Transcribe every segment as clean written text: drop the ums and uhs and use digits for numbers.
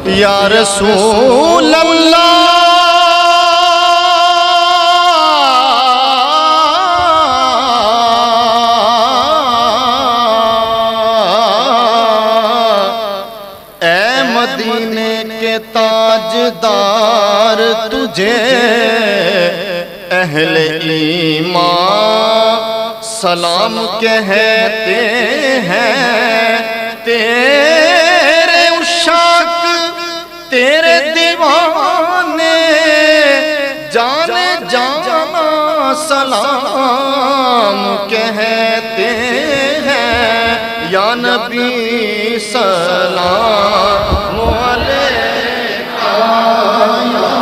یا رسول اللہ اے مدینے کے تاجدار تجھے اہل ایمان سلام کہتے ہیں، تیرے عشاق تیرے دیوانے جانے جانا سلام کہتے ہیں، یا نبی سلام علیکہ یا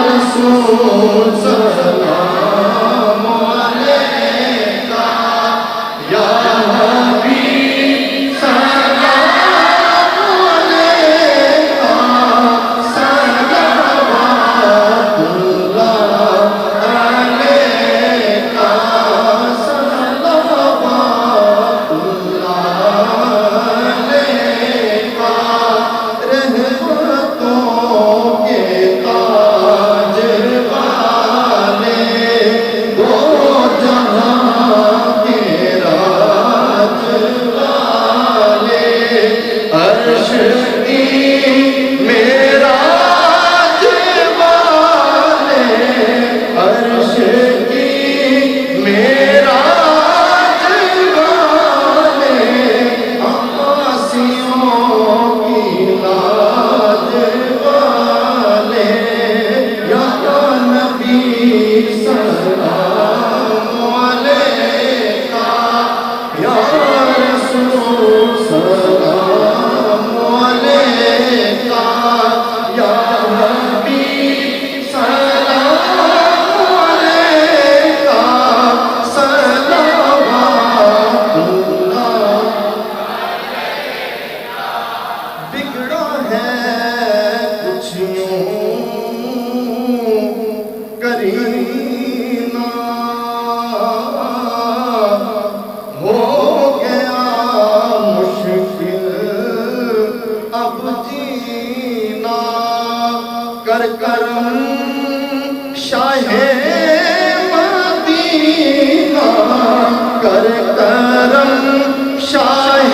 رسول سلام علیکہ یا حبیب سلام علیکہ صلوات اللہ علیکہ صلوات اللہ علیکہ رحمتوں کے تاج والے دو جہاں کے راج والے عرش کی معراج والے عرش کی معراج والے عباسیوں کی لاج والے یا نبی سلام علیکہ یا رسول سلام علیکہ یا حبیب سلام علیکہ صلوات اللہ۔ بگڑا ہے کچھ یوں کرینہ، ہو گیا مشکل اب جینا، کر کرم شاہ مدینہ، کر کرم شاہ